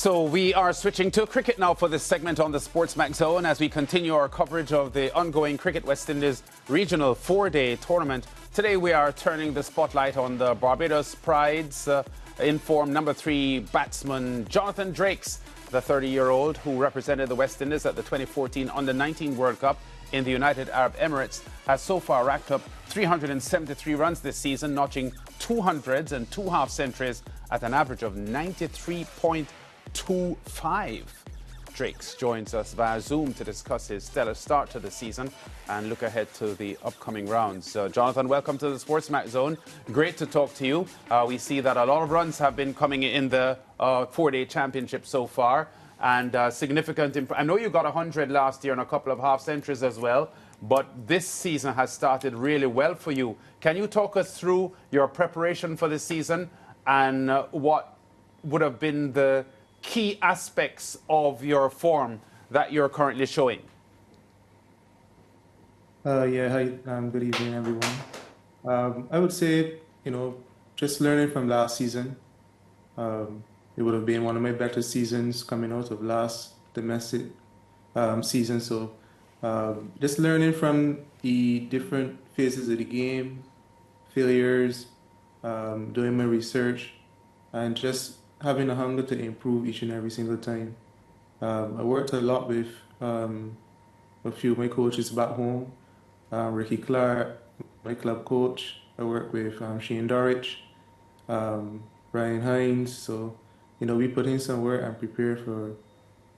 So we are switching to cricket now for this segment on the SportsMax Zone as we continue our coverage of the ongoing Cricket West Indies regional four-day tournament. Today we are turning the spotlight on the Barbados Pride's in-form number 3 batsman Jonathan Drakes, the 30-year-old who represented the West Indies at the 2014 Under-19 World Cup in the United Arab Emirates, has so far racked up 373 runs this season, notching 200s and 2 half-centuries at an average of 93.25. Drakes joins us via Zoom to discuss his stellar start to the season and look ahead to the upcoming rounds. Jonathan, welcome to the SportsMax Zone. Great to talk to you. We see that a lot of runs have been coming in the four-day championship so far, and significant. I know you got 100 last year and a couple of half-centuries as well, but this season has started really well for you. Can you talk us through your preparation for this season and what would have been the key aspects of your form that you're currently showing? Yeah, hi, good evening, everyone. I would say, just learning from last season, it would have been one of my better seasons coming out of last domestic season. So just learning from the different phases of the game, failures, doing my research, and just having a hunger to improve each and every single time. I worked a lot with a few of my coaches back home. Ricky Clark, my club coach. I work with Shane Dorich, Brian Hines. So, we put in some work and prepare for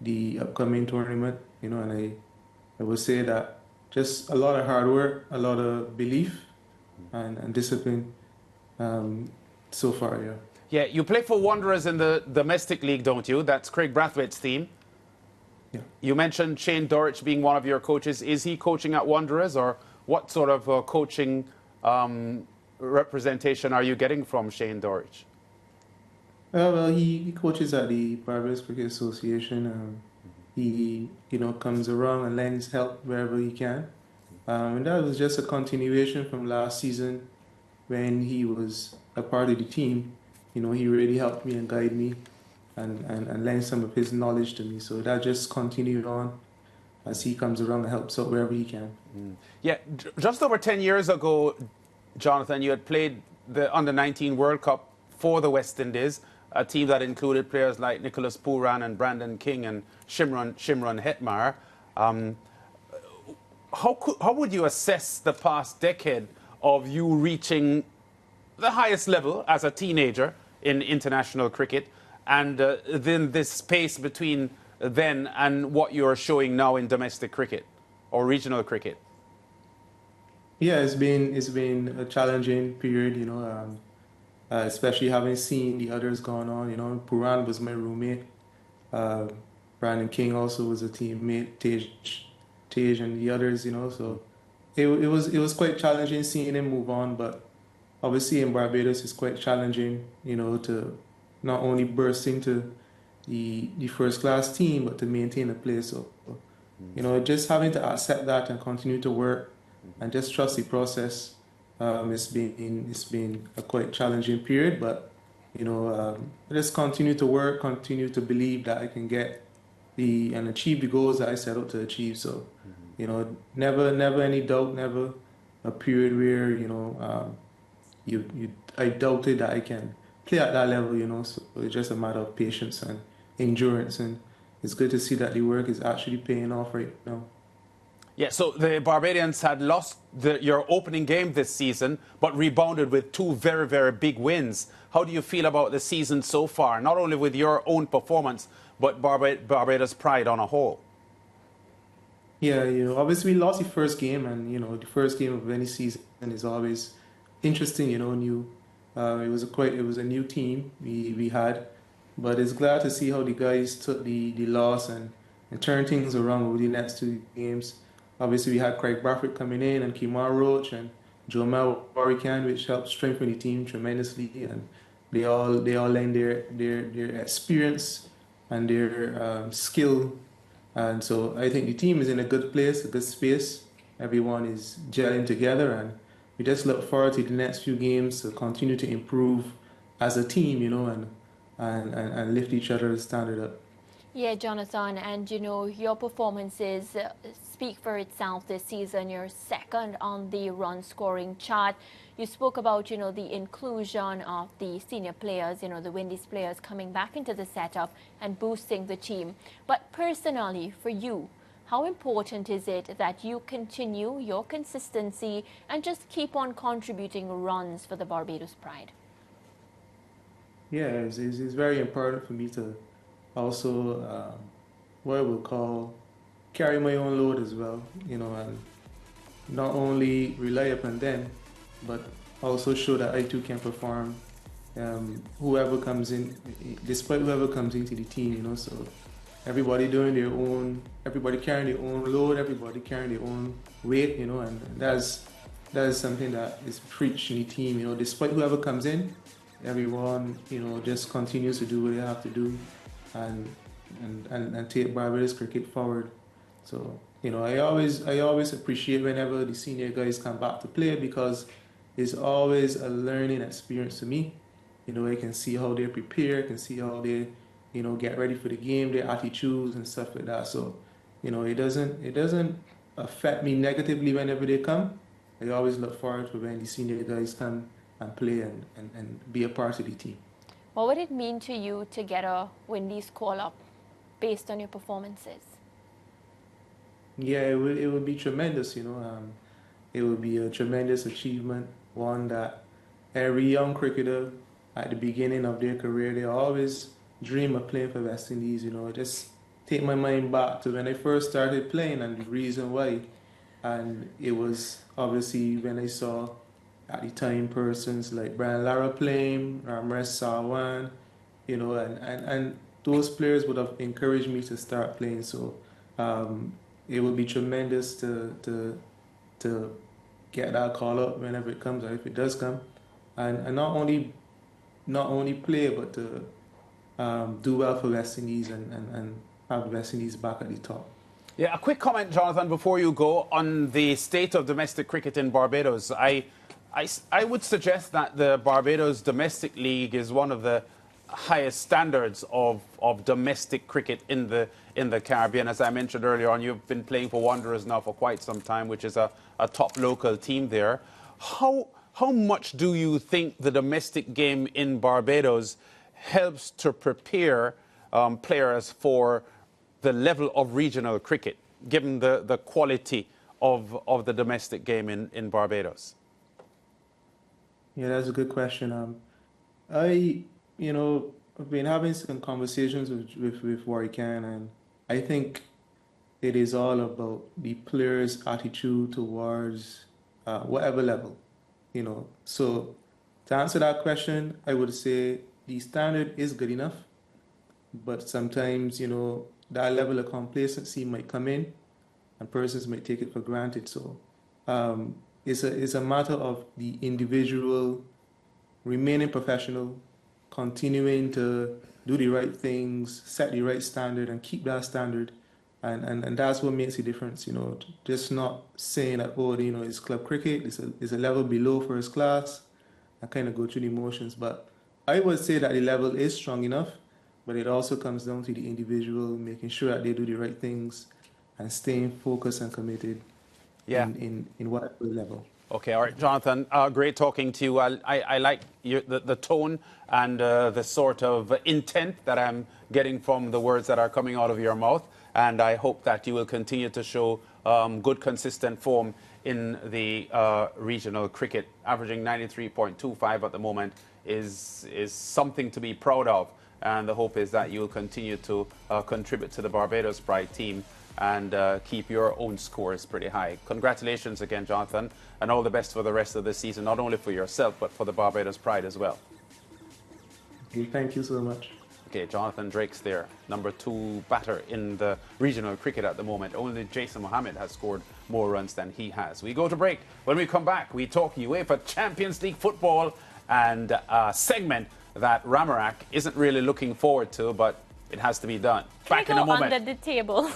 the upcoming tournament, and I would say that just a lot of hard work, a lot of belief and discipline so far, yeah. Yeah, you play for Wanderers in the domestic league, don't you? That's Craig Brathwaite's team. Yeah. You mentioned Shane Dorich being one of your coaches. Is he coaching at Wanderers, or what sort of coaching representation are you getting from Shane Dorich? Well, he coaches at the Barbados Cricket Association. He, comes around and lends help wherever he can. And that was just a continuation from last season when he was a part of the team. He really helped me and guided me and lent some of his knowledge to me. So that just continued on as he comes around and helps out wherever he can. Yeah, just over 10 years ago, Jonathan, you had played the Under-19 World Cup for the West Indies, a team that included players like Nicholas Pooran and Brandon King and Shimron Hetmar. How would you assess the past decade of you reaching the highest level as a teenager in international cricket, and then this space between then and what you're showing now in domestic cricket or regional cricket? Yeah, it's been a challenging period, especially having seen the others going on. Pooran was my roommate. Brandon King also was a teammate. Tej and the others, So it was quite challenging seeing him move on, but obviously in Barbados it's quite challenging, to not only burst into the first class team, but to maintain a place. So, just having to accept that and continue to work and just trust the process. It's been a quite challenging period, but just continue to work, continue to believe that I can get and achieve the goals that I set out to achieve. So, never any doubt, never a period where I doubted that I can play at that level, so it's just a matter of patience and endurance, and it's good to see that the work is actually paying off right now. Yeah, so the Barbadians had lost your opening game this season, but rebounded with 2 very, very big wins. How do you feel about the season so far, not only with your own performance, but Barbados Pride on a whole? Yeah, obviously we lost the first game, and the first game of any season is always interesting, new. It was a new team we had, but it's glad to see how the guys took the loss and turned things around over the next 2 games. Obviously, we had Craig Brathwaite coming in and Kemar Roach and Jomel Warrican, which helped strengthen the team tremendously, and they all lend their experience and their skill, and so I think the team is in a good place, a good space. Everyone is gelling together, and we just look forward to the next few games to continue to improve as a team, and lift each other's standard up. Yeah, Jonathan, and you know, your performances speak for itself this season. You're second on the run scoring chart. You spoke about, you know, the inclusion of the senior players, you know, the Windies players coming back into the setup and boosting the team. But personally, for you, how important is it that you continue your consistency and just keep on contributing runs for the Barbados Pride? Yeah, it's very important for me to also what I would call carry my own load as well, you know, and not only rely upon them, but also show that I too can perform. Whoever comes in, despite whoever comes into the team, you know, so everybody doing their own, everybody carrying their own load, everybody carrying their own weight, you know, and that is something that is preached in the team, you know, despite whoever comes in, everyone, you know, just continues to do what they have to do and take Barbados cricket forward. So, you know, I always appreciate whenever the senior guys come back to play because it's always a learning experience to me. You know, I can see how they prepare, I can see how they, you know, get ready for the game, their attitudes and stuff like that. So, you know, it doesn't affect me negatively whenever they come. I always look forward to when the senior guys come and play and be a part of the team. What would it mean to you to get a Windies call-up based on your performances? Yeah, it would be tremendous, you know. It would be a tremendous achievement, one that every young cricketer at the beginning of their career, they always dream of playing for West Indies, you know. Just take my mind back to when I first started playing and the reason why. And it was obviously when I saw at the time persons like Brian Lara playing, Ramres Sarwan, you know, and those players would have encouraged me to start playing. So it would be tremendous to get that call up whenever it comes, or if it does come, and not only play but to do well for West Indies and have West Indies back at the top. Yeah, a quick comment, Jonathan, before you go on the state of domestic cricket in Barbados. I would suggest that the Barbados Domestic League is one of the highest standards of domestic cricket in the Caribbean. As I mentioned earlier on, you've been playing for Wanderers now for quite some time, which is a top local team there. How much do you think the domestic game in Barbados helps to prepare players for the level of regional cricket, given the quality of the domestic game in Barbados? Yeah, that's a good question. I've been having some conversations with Warwican, and I think it is all about the player's attitude towards whatever level, you know. So to answer that question, I would say the standard is good enough, but sometimes, you know, that level of complacency might come in and persons might take it for granted. So it's a matter of the individual remaining professional, continuing to do the right things, set the right standard, and keep that standard. And that's what makes the difference, you know. Just not saying that, oh, you know, it's club cricket, it's a level below first class, and kind of go through the motions. But I would say that the level is strong enough, but it also comes down to the individual making sure that they do the right things and staying focused and committed in whatever level. Okay, all right, Jonathan, great talking to you. I like the tone and the sort of intent that I'm getting from the words that are coming out of your mouth. And I hope that you will continue to show good, consistent form in the regional cricket. Averaging 93.25 at the moment is something to be proud of. And the hope is that you will continue to contribute to the Barbados Pride team and keep your own scores pretty high. Congratulations again, Jonathan, and all the best for the rest of the season, not only for yourself, but for the Barbados Pride as well. Okay, thank you so much. Okay, Jonathan Drake's there, #2 batter in the regional cricket at the moment. Only Jason Mohammed has scored more runs than he has. We go to break. When we come back, we talk UEFA Champions League football and a segment that Ramarak isn't really looking forward to, but it has to be done. Back in a moment. Under the table.